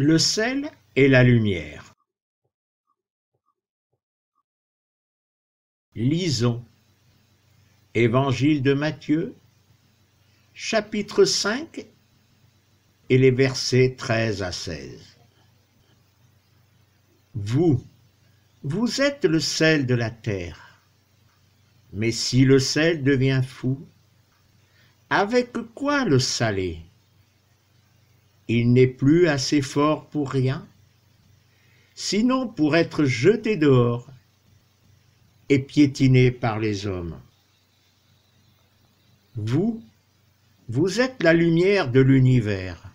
Le sel et la lumière. Lisons. Évangile de Matthieu, chapitre 5 et les versets 13 à 16. Vous êtes le sel de la terre. Mais si le sel devient fou, avec quoi le saler? Il n'est plus assez fort pour rien, sinon pour être jeté dehors et piétiné par les hommes. Vous êtes la lumière de l'univers.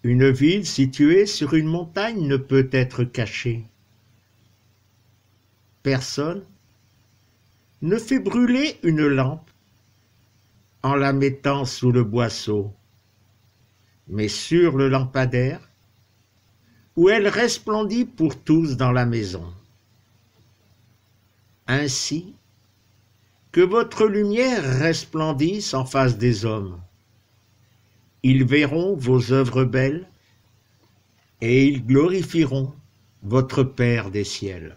Une ville située sur une montagne ne peut être cachée. Personne ne fait brûler une lampe en la mettant sous le boisseau, mais sur le lampadaire, où elle resplendit pour tous dans la maison. Ainsi, que votre lumière resplendisse en face des hommes. Ils verront vos œuvres belles et ils glorifieront votre Père des ciels.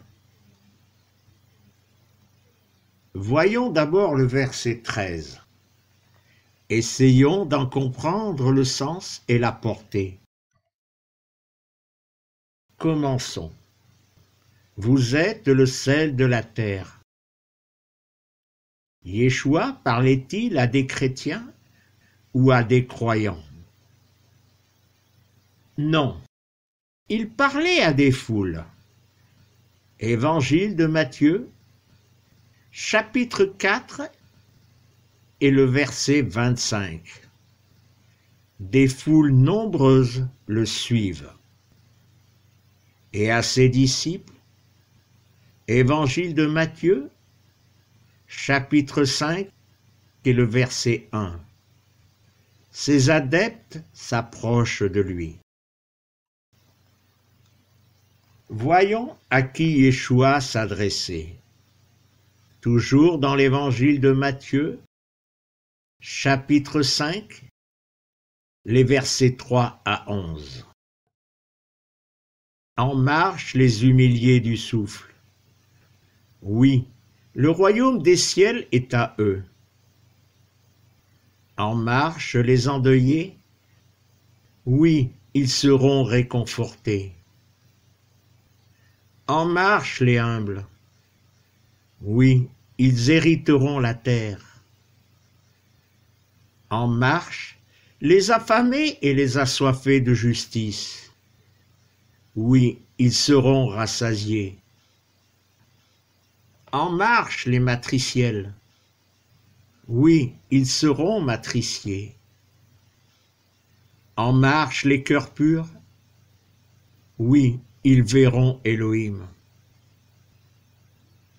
Voyons d'abord le verset 13. Essayons d'en comprendre le sens et la portée. Commençons. Vous êtes le sel de la terre. Yeshua parlait-il à des chrétiens ou à des croyants? Non, il parlait à des foules. Évangile de Matthieu, chapitre 4 et le verset 25. Des foules nombreuses le suivent. Et à ses disciples, Évangile de Matthieu, chapitre 5 et le verset 1. Ses adeptes s'approchent de lui. Voyons à qui Yeshua s'adressait. Toujours dans l'évangile de Matthieu, chapitre 5, les versets 3 à 11. En marche les humiliés du souffle. Oui, le royaume des ciels est à eux. En marche les endeuillés. Oui, ils seront réconfortés. En marche les humbles. Oui, ils hériteront la terre. En marche les affamés et les assoiffés de justice. Oui, ils seront rassasiés. En marche les matriciels. Oui, ils seront matriciés. En marche les cœurs purs. Oui, ils verront Elohim.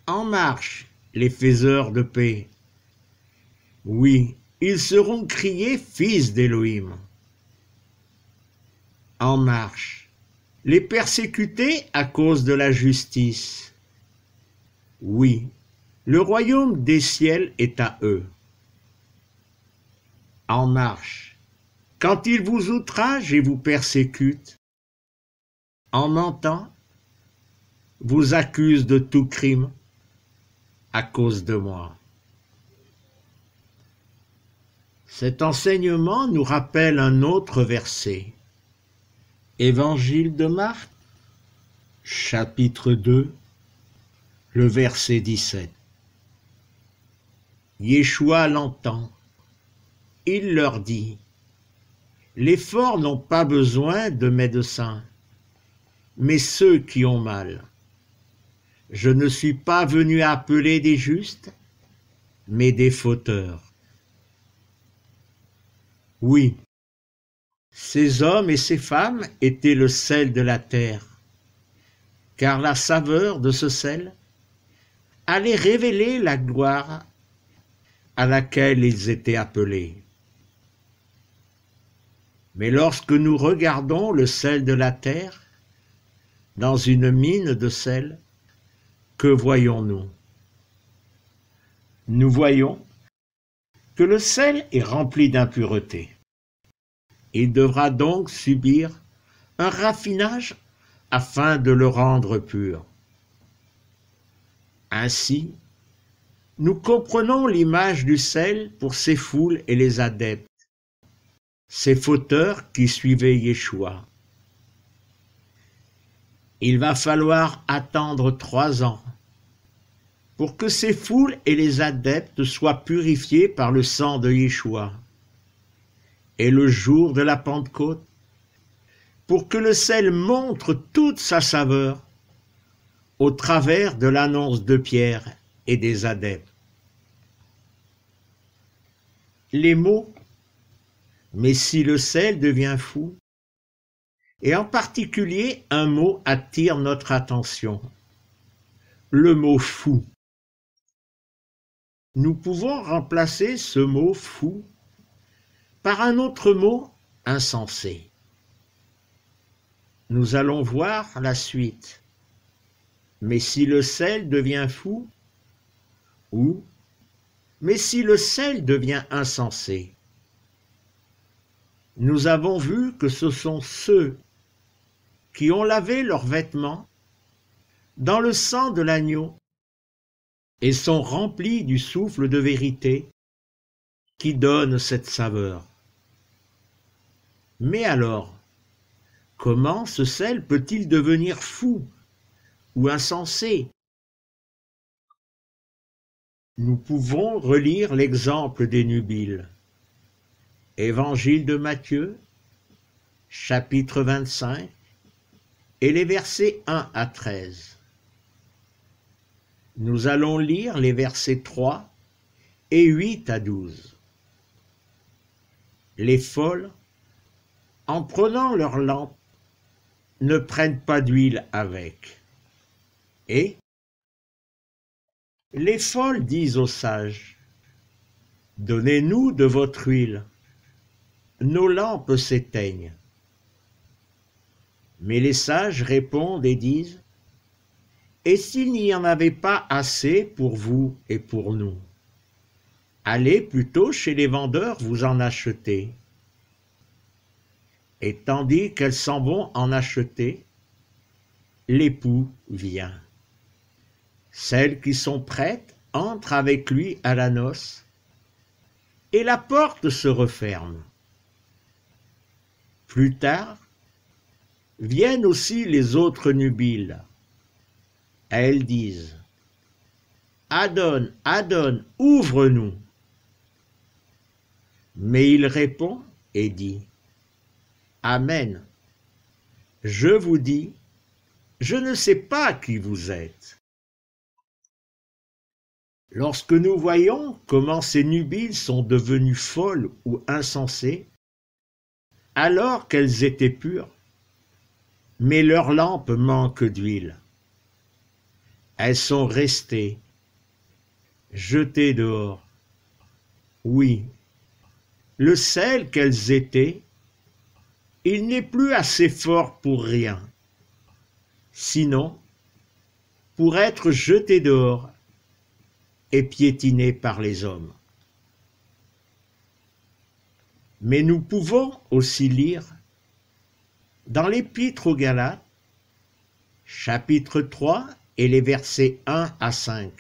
En marche les faiseurs de paix. Oui, ils seront criés fils d'Elohim. En marche les persécutés à cause de la justice. Oui, le royaume des ciels est à eux. En marche, quand ils vous outragent et vous persécutent, en mentant, vous accusent de tout crime à cause de moi. Cet enseignement nous rappelle un autre verset. Évangile de Marc, chapitre 2, le verset 17. Yeshua l'entend. Il leur dit, « Les forts n'ont pas besoin de médecins, mais ceux qui ont mal. Je ne suis pas venu appeler des justes, mais des fauteurs. » Oui, ces hommes et ces femmes étaient le sel de la terre, car la saveur de ce sel allait révéler la gloire à laquelle ils étaient appelés. Mais lorsque nous regardons le sel de la terre, dans une mine de sel, que voyons-nous? Nous voyons que le sel est rempli d'impuretés. Il devra donc subir un raffinage afin de le rendre pur. Ainsi, nous comprenons l'image du sel pour ces foules et les adeptes, ces fauteurs qui suivaient Yeshua. Il va falloir attendre 3 ans pour que ces foules et les adeptes soient purifiés par le sang de Yeshua. Et le jour de la Pentecôte, pour que le sel montre toute sa saveur au travers de l'annonce de Pierre et des adeptes. Les mots « mais si le sel devient fou » et en particulier un mot attire notre attention, le mot « fou ». Nous pouvons remplacer ce mot « fou » par un autre mot « insensé ». Nous allons voir la suite. Mais si le sel devient fou, ou mais si le sel devient insensé. Nous avons vu que ce sont ceux qui ont lavé leurs vêtements dans le sang de l'agneau et sont remplis du souffle de vérité qui donne cette saveur. Mais alors, comment ce sel peut-il devenir fou ou insensé? Nous pouvons relire l'exemple des nubiles. Évangile de Matthieu, chapitre 25, et les versets 1 à 13. Nous allons lire les versets 3 et 8 à 12. Les folles, en prenant leur lampe, ne prennent pas d'huile avec. Et les folles disent aux sages, « Donnez-nous de votre huile, nos lampes s'éteignent. » Mais les sages répondent et disent, « Et s'il n'y en avait pas assez pour vous et pour nous? Allez plutôt chez les vendeurs vous en acheter. » Et tandis qu'elles s'en vont en acheter, l'époux vient. Celles qui sont prêtes entrent avec lui à la noce, et la porte se referme. Plus tard, viennent aussi les autres nubiles. Elles disent, « Adonne, Adonne, ouvre-nous » Mais il répond et dit, « Amen, je vous dis, je ne sais pas qui vous êtes. » Lorsque nous voyons comment ces nubiles sont devenues folles ou insensées, alors qu'elles étaient pures, mais leurs lampes manquent d'huile. Elles sont restées, jetées dehors. Oui, le sel qu'elles étaient, il n'est plus assez fort pour rien, sinon pour être jeté dehors et piétiné par les hommes. Mais nous pouvons aussi lire dans l'Épître aux Galates, chapitre 3 et les versets 1 à 5,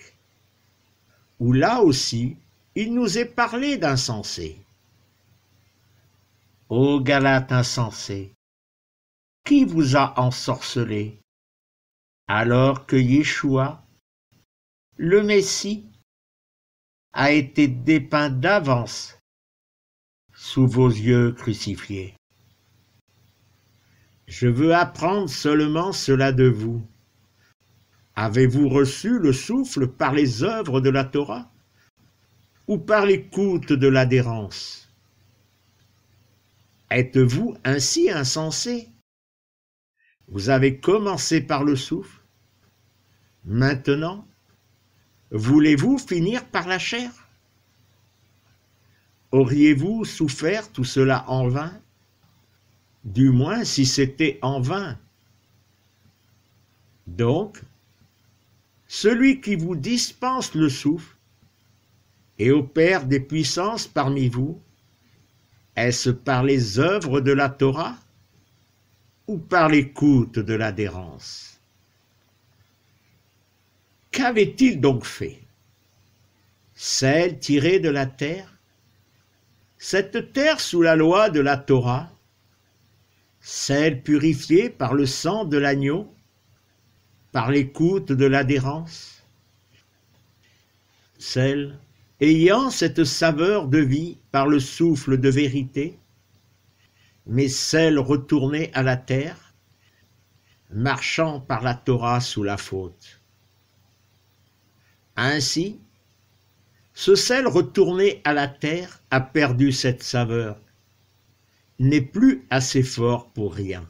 où là aussi il nous est parlé d'insensés. Ô Galates insensés, qui vous a ensorcelé, alors que Yeshua, le Messie, a été dépeint d'avance sous vos yeux crucifiés? Je veux apprendre seulement cela de vous. Avez-vous reçu le souffle par les œuvres de la Torah ou par l'écoute de l'adhérence? Êtes-vous ainsi insensés? Vous avez commencé par le souffle. Maintenant, voulez-vous finir par la chair? Auriez-vous souffert tout cela en vain? Du moins si c'était en vain. Donc, celui qui vous dispense le souffle et opère des puissances parmi vous, est-ce par les œuvres de la Torah ou par l'écoute de l'adhérence? Qu'avait-il donc fait? Sel tiré de la terre? Cette terre sous la loi de la Torah? Sel purifié par le sang de l'agneau? Par l'écoute de l'adhérence? Sel ayant cette saveur de vie par le souffle de vérité, mais sel retourné à la terre, marchant par la Torah sous la faute. Ainsi, ce sel retourné à la terre a perdu cette saveur, n'est plus assez fort pour rien.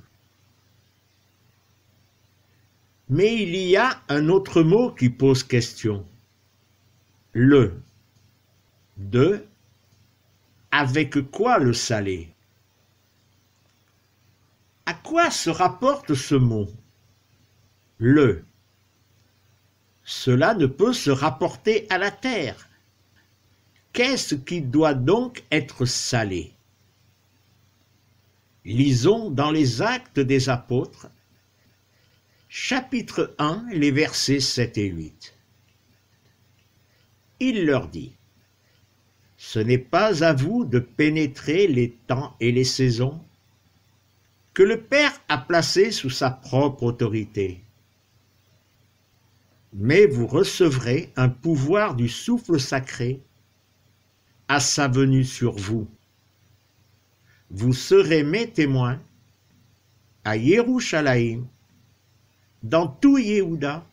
Mais il y a un autre mot qui pose question. Le. De. Avec quoi le saler? À quoi se rapporte ce mot? Le. Cela ne peut se rapporter à la terre. Qu'est-ce qui doit donc être salé? Lisons dans les Actes des Apôtres, chapitre 1, les versets 7 et 8. Il leur dit: ce n'est pas à vous de pénétrer les temps et les saisons que le Père a placés sous sa propre autorité. Mais vous recevrez un pouvoir du souffle sacré à sa venue sur vous. Vous serez mes témoins à Yerushalayim, dans tout Yehuda,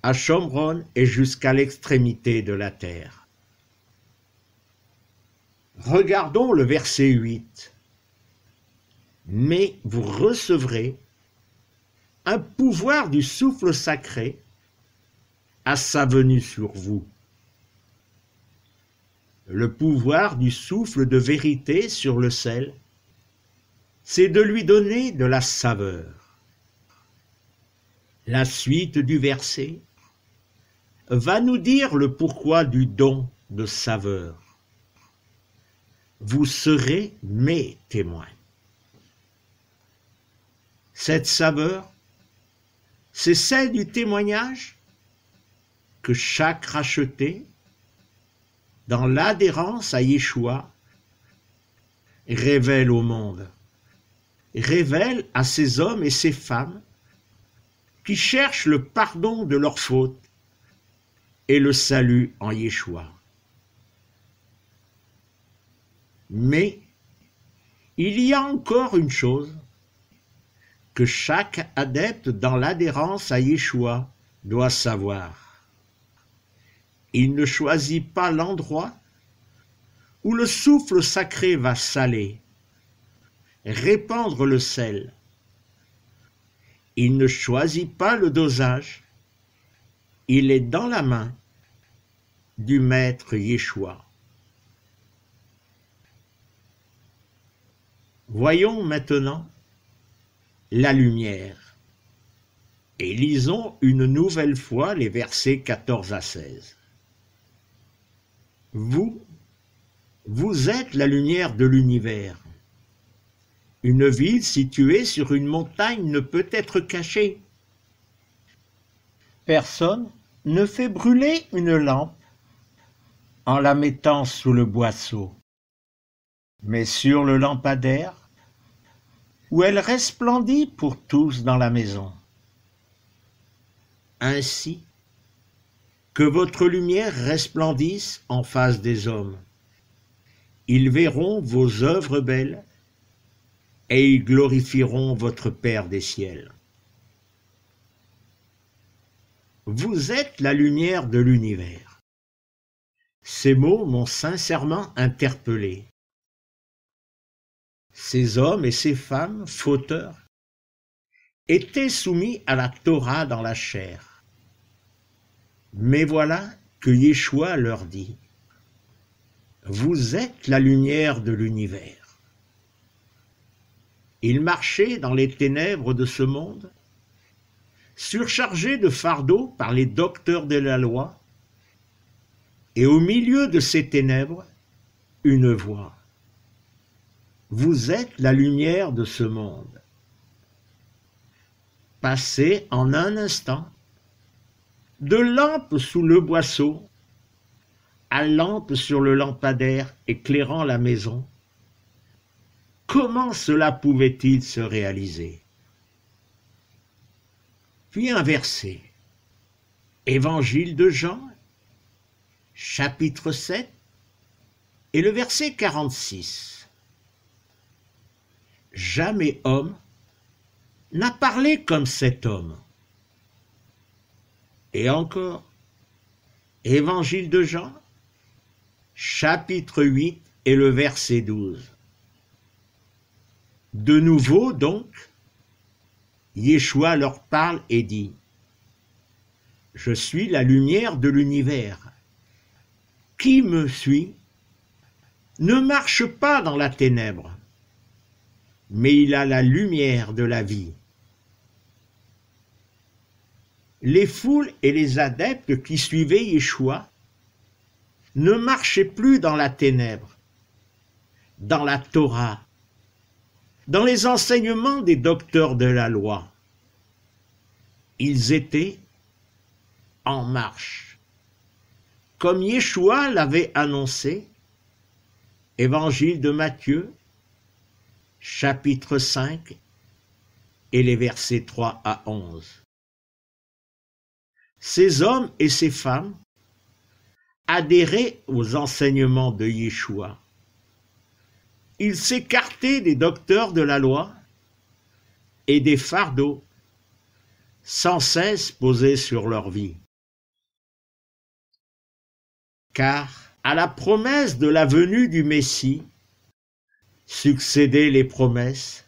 à Shomron et jusqu'à l'extrémité de la terre. Regardons le verset 8. Mais vous recevrez un pouvoir du souffle sacré à sa venue sur vous. Le pouvoir du souffle de vérité sur le sel, c'est de lui donner de la saveur. La suite du verset va nous dire le pourquoi du don de saveur. Vous serez mes témoins. Cette saveur, c'est celle du témoignage que chaque racheté, dans l'adhérence à Yeshua, révèle au monde, révèle à ces hommes et ces femmes qui cherchent le pardon de leurs fautes et le salut en Yeshua. Mais il y a encore une chose que chaque adepte dans l'adhérence à Yeshua doit savoir. Il ne choisit pas l'endroit où le souffle sacré va saler, répandre le sel. Il ne choisit pas le dosage. Il est dans la main du maître Yeshua. Voyons maintenant la lumière et lisons une nouvelle fois les versets 14 à 16. Vous êtes la lumière de l'univers. Une ville située sur une montagne ne peut être cachée. Personne ne fait brûler une lampe en la mettant sous le boisseau, mais sur le lampadaire, où elle resplendit pour tous dans la maison. Ainsi, que votre lumière resplendisse en face des hommes. Ils verront vos œuvres belles et ils glorifieront votre Père des ciels. Vous êtes la lumière de l'univers. Ces mots m'ont sincèrement interpellé. Ces hommes et ces femmes, fauteurs, étaient soumis à la Torah dans la chair. Mais voilà que Yeshua leur dit: vous êtes la lumière de l'univers. Ils marchaient dans les ténèbres de ce monde, surchargés de fardeaux par les docteurs de la loi, et au milieu de ces ténèbres, une voix. Vous êtes la lumière de ce monde. passé en un instant, de lampe sous le boisseau à lampe sur le lampadaire éclairant la maison. Comment cela pouvait-il se réaliser? Puis un verset. Évangile de Jean, chapitre 7, et le verset 46. Jamais homme n'a parlé comme cet homme. Et encore, Évangile de Jean, chapitre 8 et le verset 12. De nouveau donc, Yeshua leur parle et dit: Je suis la lumière de l'univers. Qui me suit ne marche pas dans la ténèbre, mais il a la lumière de la vie. Les foules et les adeptes qui suivaient Yeshua ne marchaient plus dans la ténèbre, dans la Torah, dans les enseignements des docteurs de la loi. Ils étaient en marche, comme Yeshua l'avait annoncé. Évangile de Matthieu, chapitre 5 et les versets 3 à 11. Ces hommes et ces femmes adhéraient aux enseignements de Yeshua. Ils s'écartaient des docteurs de la loi et des fardeaux sans cesse posés sur leur vie. Car à la promesse de la venue du Messie succédaient les promesses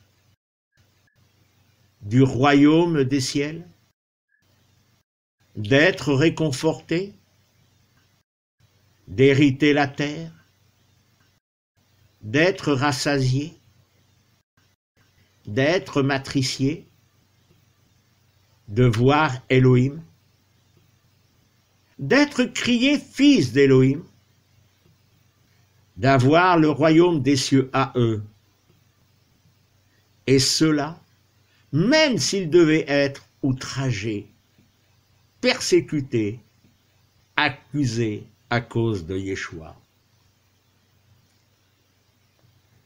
du royaume des ciels, d'être réconforté, d'hériter la terre, d'être rassasié, d'être matricié, de voir Elohim, d'être crié fils d'Elohim, d'avoir le royaume des cieux à eux. Et cela, même s'ils devaient être outragés, persécutés, accusés à cause de Yeshua.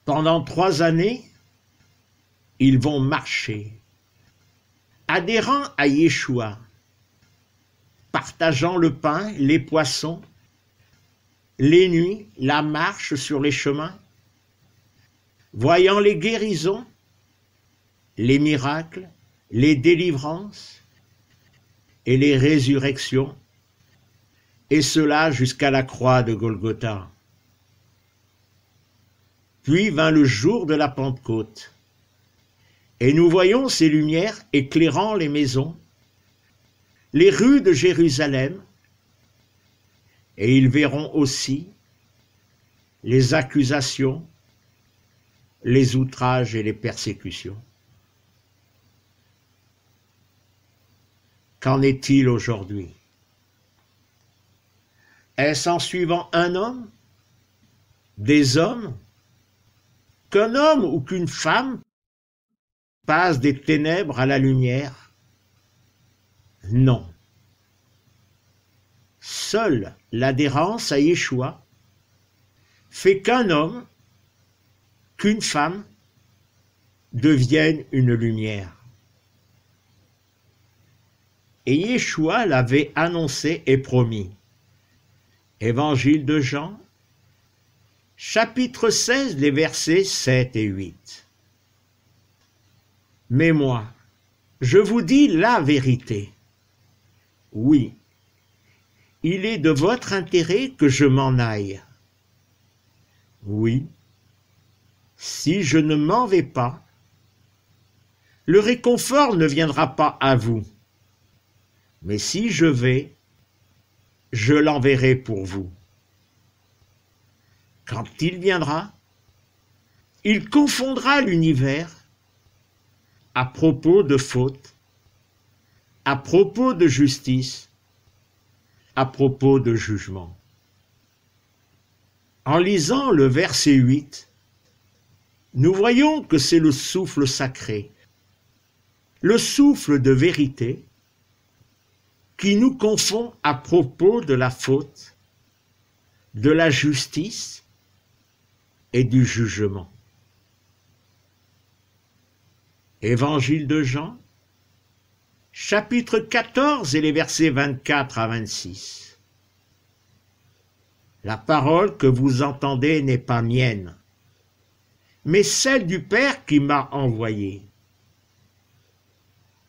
Pendant 3 années, ils vont marcher, adhérant à Yeshua, partageant le pain, les poissons, les nuits, la marche sur les chemins, voyant les guérisons, les miracles, les délivrances et les résurrections, et cela jusqu'à la croix de Golgotha. Puis vint le jour de la Pentecôte, et nous voyons ces lumières éclairant les maisons, les rues de Jérusalem, et ils verront aussi les accusations, les outrages et les persécutions. Qu'en est-il aujourd'hui? Est-ce en suivant un homme, des hommes, qu'un homme ou qu'une femme passe des ténèbres à la lumière? Non. Seule l'adhérence à Yeshua fait qu'un homme, qu'une femme deviennent une lumière. Et Yeshua l'avait annoncé et promis. Évangile de Jean, chapitre 16, les versets 7 et 8. Mais moi, je vous dis la vérité. Oui, il est de votre intérêt que je m'en aille. Oui, si je ne m'en vais pas, le réconfort ne viendra pas à vous. Mais si je vais, je l'enverrai pour vous. Quand il viendra, il confondra l'univers à propos de faute, à propos de justice, à propos de jugement. En lisant le verset 8, nous voyons que c'est le souffle sacré le souffle de vérité qui nous confond à propos de la faute, de la justice et du jugement. Évangile de Jean, chapitre 14 et les versets 24 à 26. La parole que vous entendez n'est pas mienne, mais celle du Père qui m'a envoyé.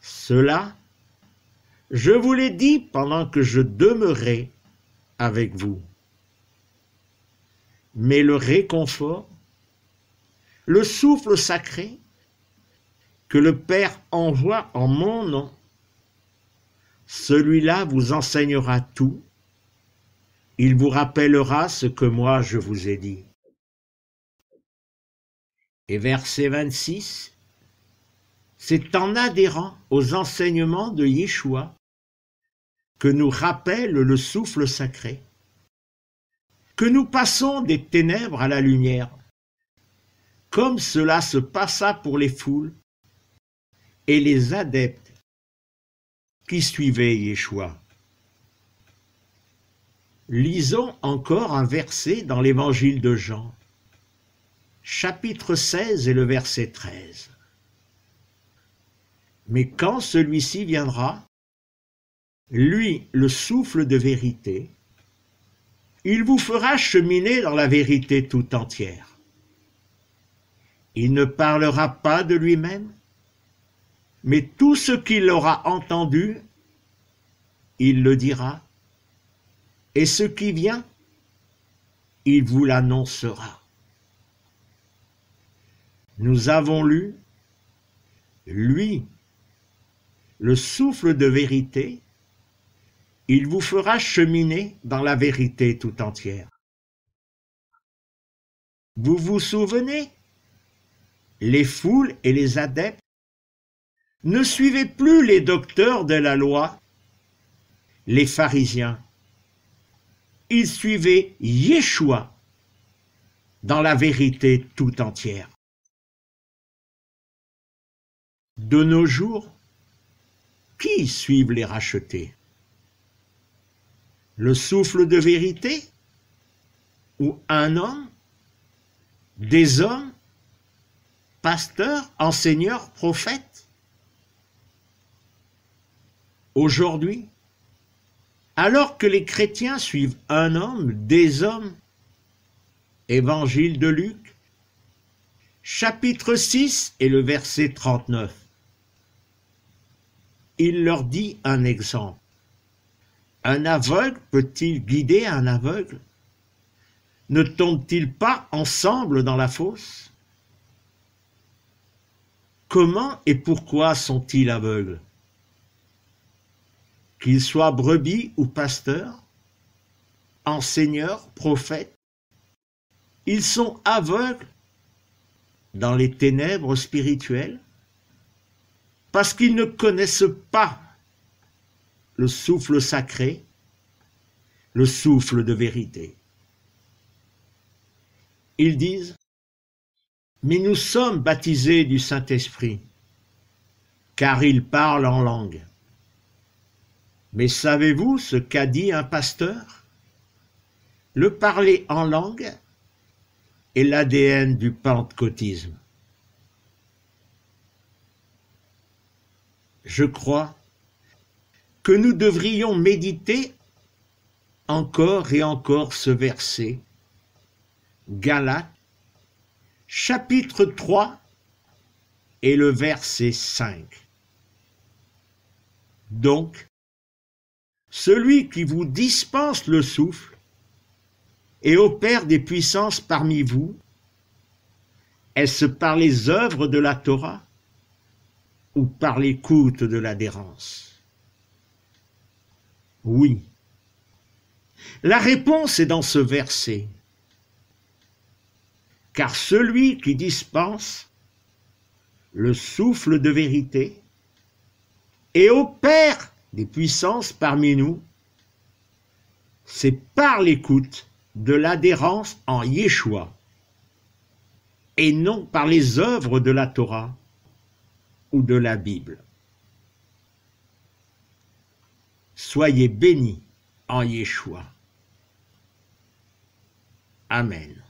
Cela, je vous l'ai dit pendant que je demeurais avec vous. Mais le réconfort, le souffle sacré, que le Père envoie en mon nom, celui-là vous enseignera tout, il vous rappellera ce que moi je vous ai dit. Et verset 26, c'est en adhérant aux enseignements de Yeshua que nous rappelle le souffle sacré, que nous passons des ténèbres à la lumière, comme cela se passa pour les foules et les adeptes qui suivaient Yeshua. Lisons encore un verset dans l'évangile de Jean, chapitre 16 et le verset 13. Mais quand celui-ci viendra, lui, le souffle de vérité, il vous fera cheminer dans la vérité tout entière. Il ne parlera pas de lui-même, mais tout ce qu'il aura entendu, il le dira, et ce qui vient, il vous l'annoncera. Nous avons lu, lui, le souffle de vérité, il vous fera cheminer dans la vérité tout entière. Vous vous souvenez? Les foules et les adeptes ne suivaient plus les docteurs de la loi, les pharisiens. Ils suivaient Yeshua dans la vérité tout entière. De nos jours, qui suivent les rachetés? Le souffle de vérité? Ou un homme? Des hommes? Pasteurs, enseigneurs, prophètes? Aujourd'hui, alors que les chrétiens suivent un homme, des hommes, Évangile de Luc, chapitre 6 et le verset 39. Il leur dit un exemple. Un aveugle peut-il guider un aveugle? Ne tombent-ils pas ensemble dans la fosse? Comment et pourquoi sont-ils aveugles? Qu'ils soient brebis ou pasteurs, enseigneurs, prophètes, ils sont aveugles dans les ténèbres spirituelles parce qu'ils ne connaissent pas le souffle sacré, le souffle de vérité. Ils disent, mais nous sommes baptisés du Saint-Esprit, car il parle en langue. Mais savez-vous ce qu'a dit un pasteur? Le parler en langue est l'ADN du pentecôtisme. Je crois que nous devrions méditer encore et encore ce verset, Galates, chapitre 3 et le verset 5. Donc, celui qui vous dispense le souffle et opère des puissances parmi vous, est-ce par les œuvres de la Torah ou par l'écoute de l'adhérence? Oui. La réponse est dans ce verset. Car celui qui dispense le souffle de vérité et opère des puissances parmi nous, c'est par l'écoute de l'adhérence en Yeshua et non par les œuvres de la Torah ou de la Bible. Soyez bénis en Yeshua. Amen.